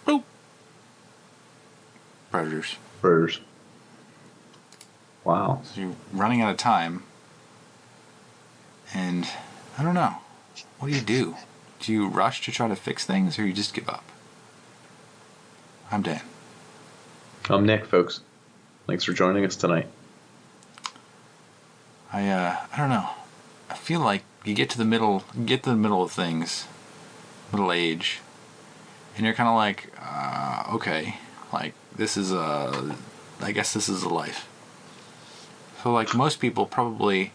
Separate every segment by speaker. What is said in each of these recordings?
Speaker 1: Boop. Predators.
Speaker 2: Predators. Wow.
Speaker 1: So you're running out of time, and I don't know. What do you do? Do you rush to try to fix things, or you just give up? I'm Dan.
Speaker 2: I'm Nick, folks. Thanks for joining us tonight.
Speaker 1: I don't know. I feel like you get to the middle of things, middle age, and you're kind of like, okay, like this is I guess this is a life. So like most people probably,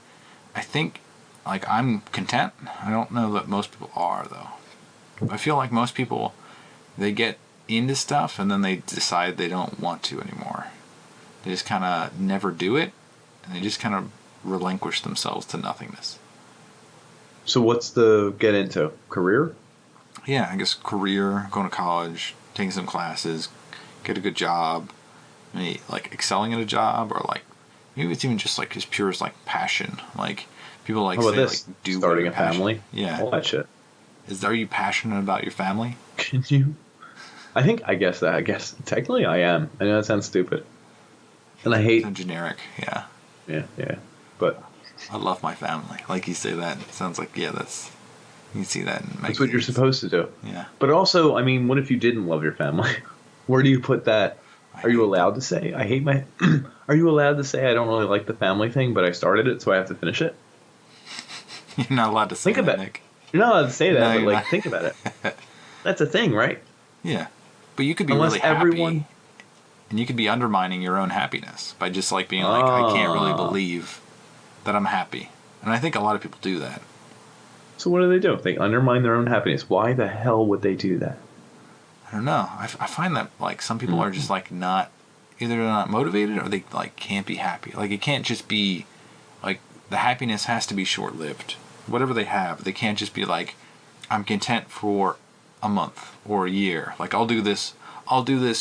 Speaker 1: I think, like I'm content. I don't know that most people are though. I feel like most people, they get into stuff and then they decide they don't want to anymore. They just kind of never do it, and they just kind of relinquish themselves to nothingness.
Speaker 2: So what's the get into? Career?
Speaker 1: Yeah, I guess career, going to college, taking some classes, get a good job, maybe like excelling at a job, or like maybe it's even just like as pure as like passion. Like people like
Speaker 2: How about
Speaker 1: say
Speaker 2: this?
Speaker 1: like do
Speaker 2: starting a
Speaker 1: passion.
Speaker 2: family.
Speaker 1: Yeah,
Speaker 2: all that shit.
Speaker 1: Are you passionate about your family?
Speaker 2: Can you? I guess technically I am. I know that sounds stupid, and I hate.
Speaker 1: So generic. Yeah.
Speaker 2: Yeah. But
Speaker 1: I love my family. Like you say that, it sounds like that's. You can see that in magazines.
Speaker 2: That's what you're supposed to do.
Speaker 1: Yeah.
Speaker 2: But also, I mean, what if you didn't love your family? Where do you put that? Are you allowed to say I hate my? Are you allowed to say I don't really like the family thing, but I started it, so I have to finish it?
Speaker 1: You're not allowed to say
Speaker 2: Think
Speaker 1: that,
Speaker 2: about
Speaker 1: Nick.
Speaker 2: You're not allowed to say that,
Speaker 1: No,
Speaker 2: but
Speaker 1: you're
Speaker 2: like
Speaker 1: not.
Speaker 2: think about it. That's a thing, right?
Speaker 1: Yeah, but you could be
Speaker 2: Unless
Speaker 1: really happy,
Speaker 2: everyone.
Speaker 1: and you could be undermining your own happiness by just like being like, I can't really believe that I'm happy, and I think a lot of people do that.
Speaker 2: So what do? They undermine their own happiness. Why the hell would they do that?
Speaker 1: I don't know. I find that like some people are just like not, either they're not motivated or they like can't be happy. Like it can't just be like the happiness has to be short lived. Whatever they have, they can't just be like, I'm content for a month or a year. Like I'll do this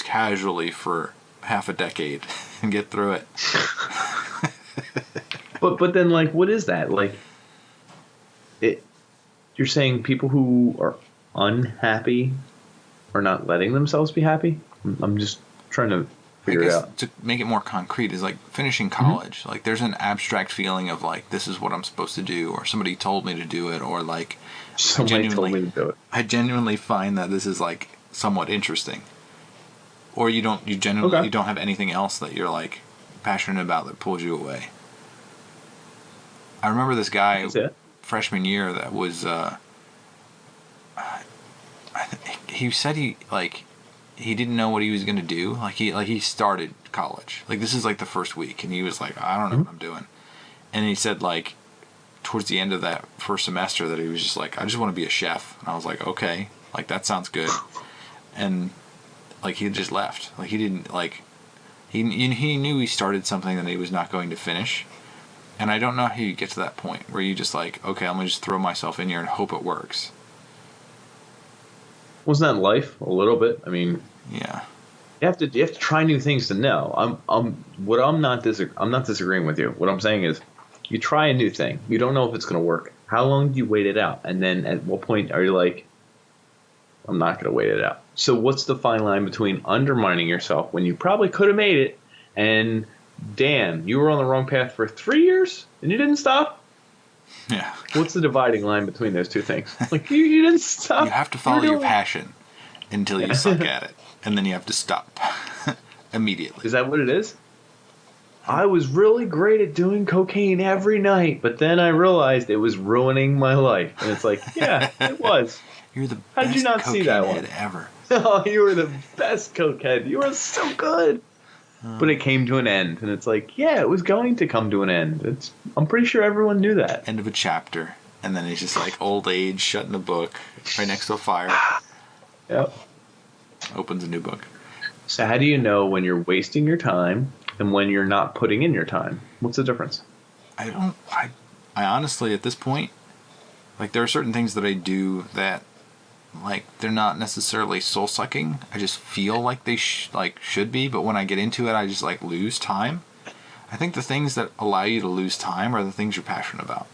Speaker 1: casually for half a decade and get through it.
Speaker 2: But then like what is that? Like you're saying people who are unhappy are not letting themselves be happy? I'm just trying to figure it out.
Speaker 1: To make it more concrete is like finishing college. Like there's an abstract feeling of like this is what I'm supposed to do, or somebody told me to do it, or like
Speaker 2: Somebody told me to do it.
Speaker 1: I genuinely find that this is like somewhat interesting. Or you don't have anything else that you're like passionate about that pulls you away. I remember this guy freshman year that was he said he didn't know what he was going to do. Like he started college. Like this is like the first week, and he was like, I don't know what I'm doing. And he said like towards the end of that first semester that he was just like, I just want to be a chef. And I was like, okay, like that sounds good. And like he just left. Like he didn't like he knew he started something that he was not going to finish. And I don't know how you get to that point where you just like, okay, I'm gonna just throw myself in here and hope it works.
Speaker 2: Wasn't that life a little bit? I mean,
Speaker 1: yeah.
Speaker 2: You have to try new things to know. I'm not disagreeing with you. What I'm saying is, you try a new thing. You don't know if it's going to work. How long do you wait it out? And then at what point are you like, I'm not going to wait it out? So what's the fine line between undermining yourself when you probably could have made it, and damn, you were on the wrong path for 3 years and you didn't stop?
Speaker 1: Yeah.
Speaker 2: What's the dividing line between those two things? Like you didn't stop.
Speaker 1: You have to follow your passion until you suck at it, and then you have to stop immediately.
Speaker 2: Is that what it is? I was really great at doing cocaine every night, but then I realized it was ruining my life. And it's like, yeah, it was.
Speaker 1: You're the
Speaker 2: How
Speaker 1: best
Speaker 2: did you not see that one
Speaker 1: ever.
Speaker 2: Oh, you were the best cokehead. You were so good. But it came to an end, and it's like, yeah, it was going to come to an end. I'm pretty sure everyone knew that.
Speaker 1: End of a chapter, and then it's just like old age, shutting a book right next to a fire.
Speaker 2: Yep.
Speaker 1: Opens a new book.
Speaker 2: So how do you know when you're wasting your time and when you're not putting in your time? What's the difference?
Speaker 1: I honestly, at this point, like there are certain things that I do that, like, they're not necessarily soul sucking. I just feel like they should be, but when I get into it, I just like lose time. I think the things that allow you to lose time are the things you're passionate about.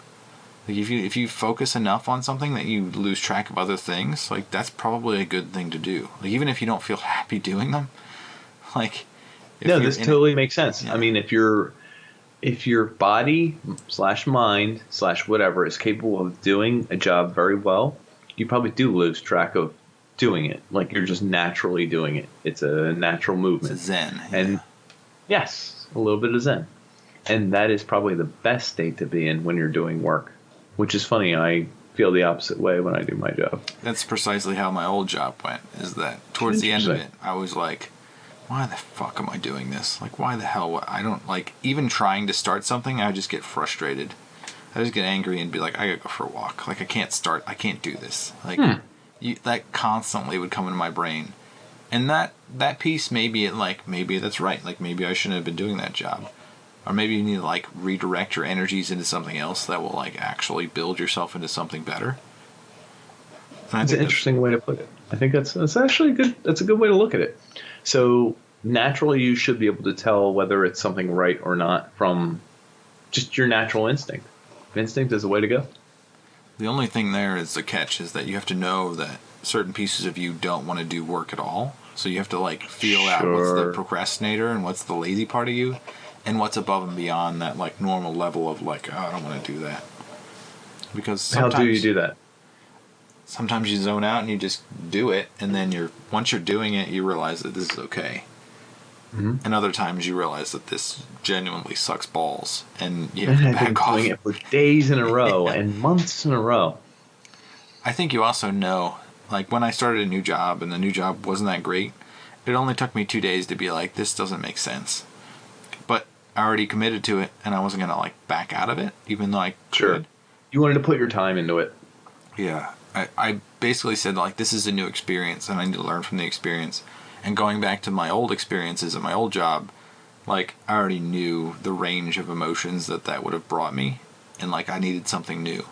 Speaker 1: Like if you focus enough on something that you lose track of other things, like that's probably a good thing to do. Like even if you don't feel happy doing them, like
Speaker 2: No, this totally makes sense.
Speaker 1: yeah.
Speaker 2: I mean, if your body slash mind slash whatever is capable of doing a job very well, you probably do lose track of doing it. Like you're just naturally doing it. It's a natural movement.
Speaker 1: It's a zen. Yeah.
Speaker 2: And yes, a little bit of zen. And that is probably the best state to be in when you're doing work. Which is funny, I feel the opposite way when I do my job.
Speaker 1: That's precisely how my old job went, is that towards the end of it, I was like, why the fuck am I doing this? Like, why the hell? I don't, like, even trying to start something, I just get frustrated. I just get angry and be like, I gotta go for a walk. Like, I can't do this. Like, that constantly would come into my brain. And that piece, maybe that's right. Like, maybe I shouldn't have been doing that job. Or maybe you need to, like, redirect your energies into something else that will, like, actually build yourself into something better.
Speaker 2: That's an interesting way to put it. I think that's actually good. That's a good way to look at it. So naturally, you should be able to tell whether it's something right or not from just your natural instinct. Instinct is the way to go.
Speaker 1: The only thing there is the catch is that you have to know that certain pieces of you don't want to do work at all. So you have to, like, feel out what's the procrastinator and what's the lazy part of you. And what's above and beyond that, like, normal level of, like, oh, I don't want to do that. Because sometimes,
Speaker 2: how do you do that?
Speaker 1: Sometimes you zone out and you just do it, and then once you're doing it, you realize that this is okay. Mm-hmm. And other times you realize that this genuinely sucks balls, and you have to back off.
Speaker 2: Doing it for days in a row and months in a row.
Speaker 1: I think you also know, like, when I started a new job and the new job wasn't that great, it only took me 2 days to be like, this doesn't make sense. But I already committed to it, and I wasn't going to, like, back out of it, even though I could.
Speaker 2: Sure. You wanted to put your time into it.
Speaker 1: Yeah. I basically said, like, this is a new experience, and I need to learn from the experience. And going back to my old experiences at my old job, like, I already knew the range of emotions that would have brought me, and, like, I needed something new.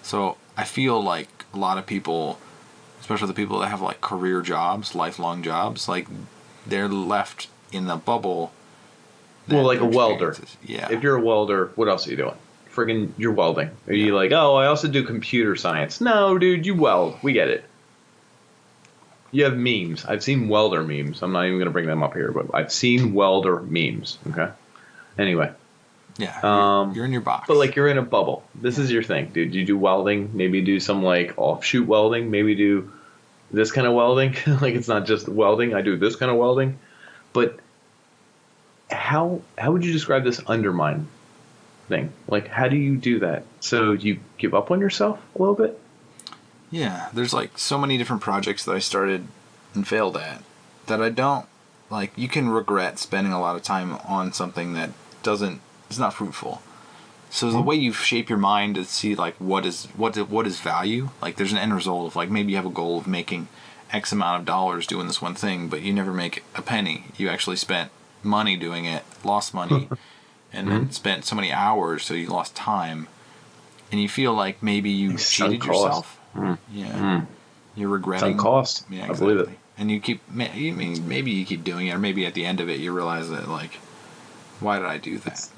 Speaker 1: So I feel like a lot of people, especially the people that have, like, career jobs, lifelong jobs, like, they're left in the bubble.
Speaker 2: Well, like a welder.
Speaker 1: Yeah.
Speaker 2: If you're a welder, what else are you doing? Friggin', you're welding. Are you like, oh, I also do computer science? No, dude, you weld. We get it. You have memes. I've seen welder memes. I'm not even going to bring them up here, but I've seen welder memes. Okay. Anyway.
Speaker 1: Yeah. You're in your box.
Speaker 2: But, like, you're in a bubble. This is your thing, dude. You do welding. Maybe do some, like, offshoot welding. Maybe do this kind of welding. Like, it's not just welding. I do this kind of welding. But how would you describe this undermine thing? Like, how do you do that? So you give up on yourself a little bit?
Speaker 1: Yeah, there's, like, so many different projects that I started and failed at that I don't, like, you can regret spending a lot of time on something that is not fruitful. So the way you shape your mind to see, like, what is value, like, there's an end result of, like, maybe you have a goal of making X amount of dollars doing this one thing, but you never make a penny. You actually spent money doing it, lost money, and then spent so many hours, so you lost time, and you feel like maybe you cheated yourself. Yeah, you're regretting.
Speaker 2: Sunk cost.
Speaker 1: Yeah,
Speaker 2: exactly. I believe it.
Speaker 1: And you keep, maybe you keep doing it, or maybe at the end of it you realize that, like, why did I do that?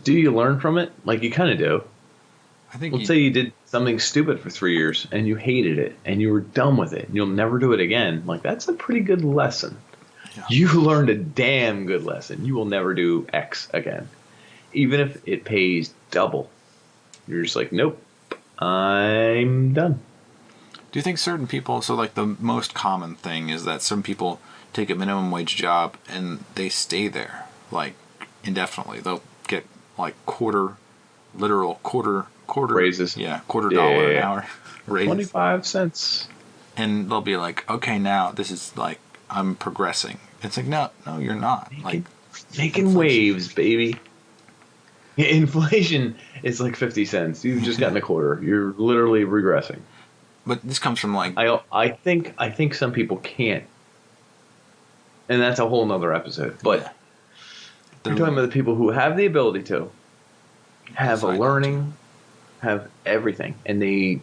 Speaker 2: Do you learn from it? Like, you kind of do.
Speaker 1: I think.
Speaker 2: Let's say you did something stupid for 3 years and you hated it and you were done with it and you'll never do it again. Like, that's a pretty good lesson. Yeah. You learned a damn good lesson. You will never do X again, even if it pays double. You're just like, nope, I'm done.
Speaker 1: Do you think certain people, so, like, the most common thing is that some people take a minimum wage job and they stay there, like, indefinitely. They'll get, like, literal quarter
Speaker 2: raises.
Speaker 1: Yeah, $quarter an hour raises.
Speaker 2: 25 cents.
Speaker 1: And they'll be like, okay, now this is, like, I'm progressing. It's like, no, you're not.
Speaker 2: Making waves, baby. Inflation is like 50 cents. You've just gotten a quarter. You're literally regressing.
Speaker 1: But this comes from, like,
Speaker 2: I think some people can't, and that's a whole nother episode. But you're talking about the people who have the ability to have a learning, have everything, and they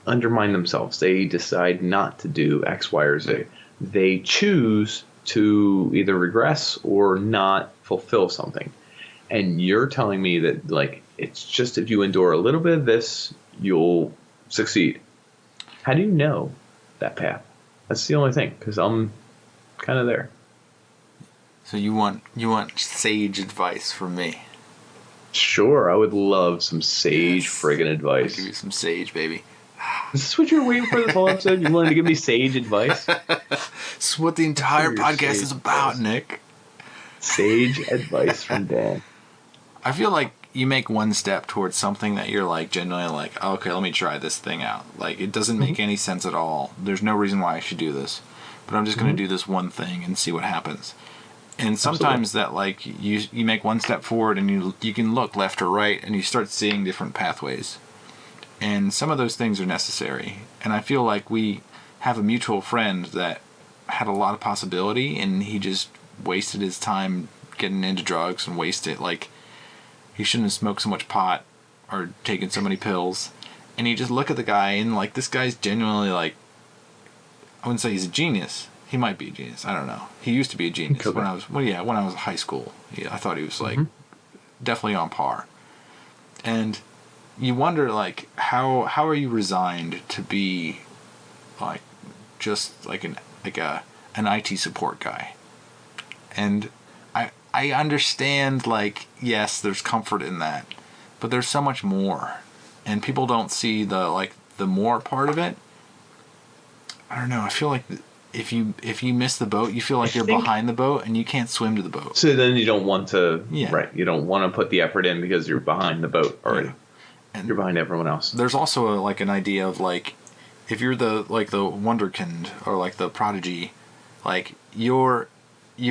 Speaker 2: undermine themselves. They decide not to do X, Y, or Z. They choose to either regress or not fulfill something. And you're telling me that, like, it's just if you endure a little bit of this, you'll succeed. How do you know that path? That's the only thing, because I'm kind of there.
Speaker 1: So you want sage advice from me?
Speaker 2: Sure, I would love some sage
Speaker 1: Yes.
Speaker 2: friggin' advice.
Speaker 1: I'll give you some sage, baby.
Speaker 2: Is this what you're waiting for this whole episode? You wanted to give me sage advice?
Speaker 1: That's what the entire podcast is about,
Speaker 2: advice.
Speaker 1: Nick.
Speaker 2: Sage advice from Dan.
Speaker 1: I feel like you make one step towards something that you're like genuinely like, oh, okay, let me try this thing out. Like, it doesn't make any sense at all. There's no reason why I should do this, but I'm just going to do this one thing and see what happens. And sometimes that, like, you make one step forward and you can look left or right and you start seeing different pathways. And some of those things are necessary. And I feel like we have a mutual friend that had a lot of possibility and he just wasted his time getting into drugs and wasted, like, he shouldn't have smoked so much pot or taken so many pills. And you just look at the guy and, like, this guy's genuinely, like, I wouldn't say he's a genius. He might be a genius. I don't know. He used to be a genius when I was when I was in high school. Yeah, I thought he was like definitely on par. And you wonder, like, how are you resigned to be like just like an IT support guy? And I understand, like, yes, there's comfort in that, but there's so much more, and people don't see the more part of it. I don't know. I feel like if you miss the boat, you feel like you're behind the boat and you can't swim to the boat.
Speaker 2: So then you don't want to,
Speaker 1: Yeah.
Speaker 2: right? You don't want to put the effort in because you're behind the boat already.
Speaker 1: Yeah. And
Speaker 2: you're behind everyone else.
Speaker 1: There's also an idea of, like, if you're the wonderkind or like the prodigy, like you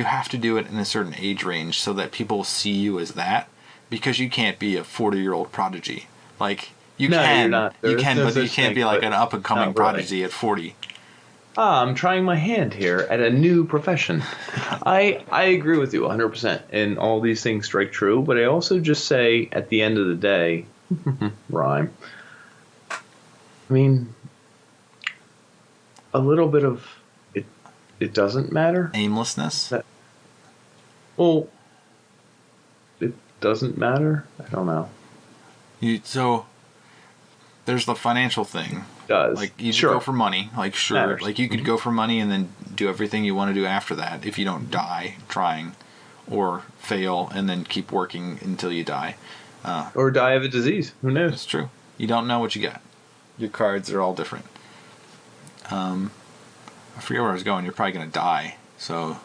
Speaker 1: have to do it in a certain age range so that people see you as that, because you can't be a 40-year-old prodigy. Like, you can,
Speaker 2: you're not.
Speaker 1: you can, but you can't
Speaker 2: thing,
Speaker 1: be like an up and coming prodigy at 40.
Speaker 2: I'm trying my hand here at a new profession. I agree with you 100%, and all these things strike true, but I also just say at the end of the day, rhyme. I mean, a little bit of it doesn't matter.
Speaker 1: Aimlessness?
Speaker 2: Well, it doesn't matter. I don't know.
Speaker 1: So there's the financial thing.
Speaker 2: Does.
Speaker 1: Like, you
Speaker 2: sure.
Speaker 1: go for money. Like, sure.
Speaker 2: Matters.
Speaker 1: Like, you could go for money and then do everything you want to do after that if you don't die trying, or fail and then keep working until you die.
Speaker 2: Or die of a disease. Who knows?
Speaker 1: It's true. You don't know what you got. Your cards are all different. I forget where I was going. You're probably going to die. So you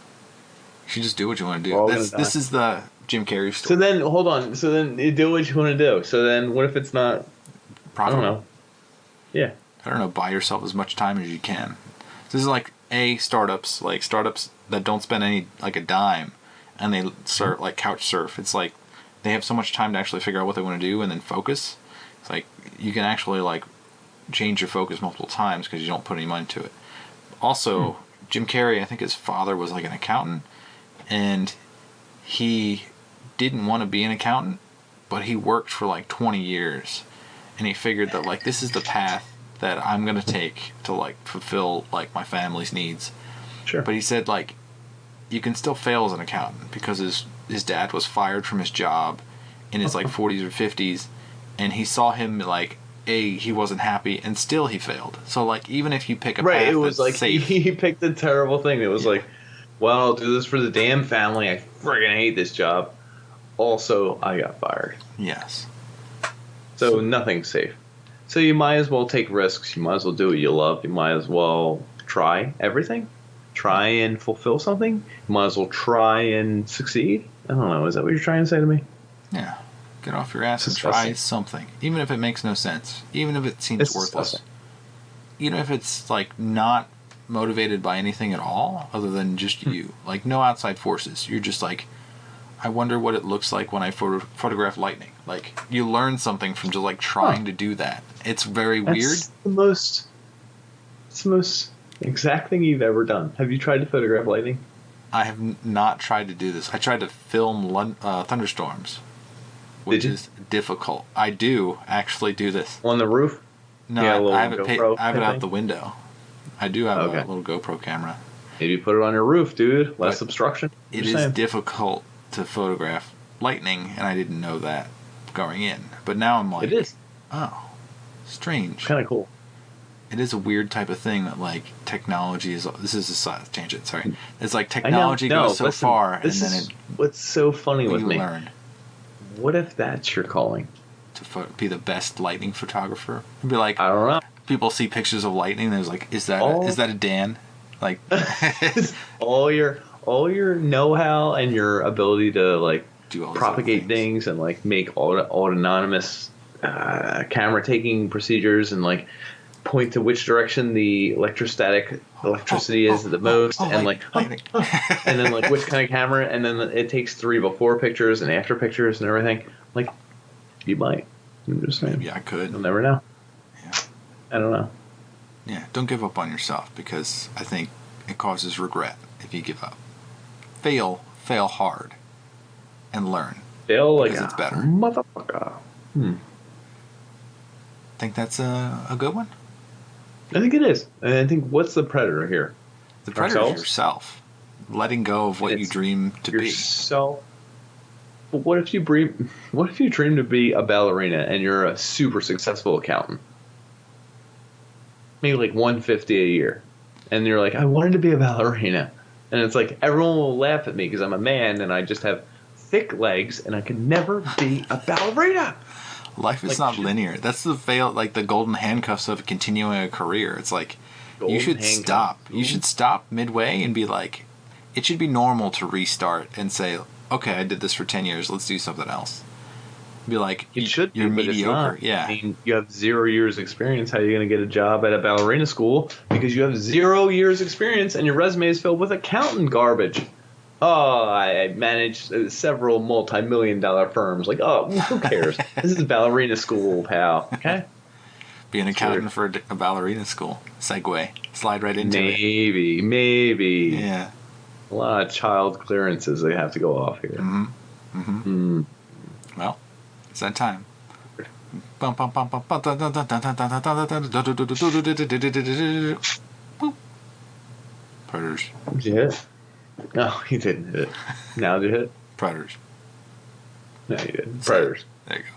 Speaker 1: should just do what you want to do. This is the Jim Carrey story.
Speaker 2: So then, hold on. So then you do what you want to do. So then what if it's not profitable? I don't know. Yeah.
Speaker 1: I don't know, buy yourself as much time as you can. This is like startups that don't spend any, like, a dime, and they start, like, couch surf. It's like they have so much time to actually figure out what they want to do and then focus. It's like you can actually, like, change your focus multiple times because you don't put any money to it. Also, Jim Carrey, I think his father was like an accountant, and he didn't want to be an accountant, but he worked for like 20 years, and he figured that, like, this is the path that I'm going to take to, like, fulfill, like, my family's needs.
Speaker 2: Sure.
Speaker 1: But he said, like, you can still fail as an accountant because his dad was fired from his job in his, like, 40s or 50s, and he saw him, like, he wasn't happy, and still he failed. So, like, even if you pick a path
Speaker 2: it was
Speaker 1: that's
Speaker 2: like
Speaker 1: safe,
Speaker 2: he picked a terrible thing. It was like, well, I'll do this for the damn family. I friggin' hate this job. Also, I got fired.
Speaker 1: yes.
Speaker 2: So nothing's safe. So you might as well take risks. You might as well do what you love. You might as well try everything. Try and fulfill something. You might as well try and succeed. I don't know. Is that what you're trying to say to me?
Speaker 1: Yeah. Get off your ass and try something. Even if it makes no sense. Even if it seems worthless.
Speaker 2: Disgusting.
Speaker 1: Even if it's, like, not motivated by anything at all other than just you. Like, no outside forces. You're just like, I wonder what it looks like when I photograph lightning. Like, you learn something from just, like, trying to do that. It's very weird.
Speaker 2: It's the most exact thing you've ever done. Have you tried to photograph lightning?
Speaker 1: I have not tried to do this. I tried to film thunderstorms, which is difficult. I do actually do this.
Speaker 2: On the roof?
Speaker 1: No,
Speaker 2: yeah,
Speaker 1: I have it out the window. I do have a little GoPro camera.
Speaker 2: Maybe put it on your roof, dude. Less obstruction.
Speaker 1: It is difficult to photograph lightning, and I didn't know that going in. But now I'm like,
Speaker 2: It is
Speaker 1: oh, strange.
Speaker 2: kind of cool.
Speaker 1: It is a weird type of thing that like technology is. This is a side tangent. Sorry, it's like technology goes so far, and then it.
Speaker 2: What's so funny with me?
Speaker 1: Learn
Speaker 2: what if that's your calling?
Speaker 1: To be the best lightning photographer. It'd be like,
Speaker 2: I don't know.
Speaker 1: People see pictures of lightning. And there's like, is that a Dan? Like
Speaker 2: all your know-how and your ability to like
Speaker 1: do all
Speaker 2: propagate things and like make autonomous camera taking procedures and like point to which direction the electricity is the most and
Speaker 1: lightning.
Speaker 2: And then like which kind of camera, and then it takes 3 before pictures and after pictures and everything. Like you might. I'm just saying.
Speaker 1: Yeah, I could.
Speaker 2: You'll never know.
Speaker 1: Yeah.
Speaker 2: I don't know.
Speaker 1: Yeah, don't give up on yourself, because I think it causes regret if you give up. Fail hard, and learn.
Speaker 2: Fail like
Speaker 1: it's better.
Speaker 2: Motherfucker.
Speaker 1: Think that's a good one?
Speaker 2: I think it is. And I think, what's the predator here?
Speaker 1: The predator is yourself. Letting go of what you dream to be.
Speaker 2: Yourself. But what if you dream to be a ballerina and you're a super successful accountant? Maybe like $150 a year. And you're like, I wanted to be a ballerina. And it's like, everyone will laugh at me because I'm a man and I just have thick legs and I could never be a ballerina.
Speaker 1: Life is not linear. That's the golden handcuffs of continuing a career. It's like, you should stop. You should stop midway and be like, it should be normal to restart and say, okay, I did this for 10 years. Let's do something else. Be like, you're mediocre. Yeah.
Speaker 2: I mean, you have 0 years experience. How are you going to get a job at a ballerina school? Because you have 0 years experience and your resume is filled with accountant garbage. Oh, I managed several multi-million-dollar firms. Like, oh, who cares? This is ballerina school, pal. Okay?
Speaker 1: Be an accountant for a ballerina school. Segway. Slide right into
Speaker 2: it. Maybe.
Speaker 1: Yeah.
Speaker 2: A lot of child clearances they have to go off here.
Speaker 1: Well, it's that time. Predators.
Speaker 2: Did you hit it? No, you didn't hit it. Now did you hit it?
Speaker 1: Predators.
Speaker 2: No, you didn't. Predators.
Speaker 1: There you go.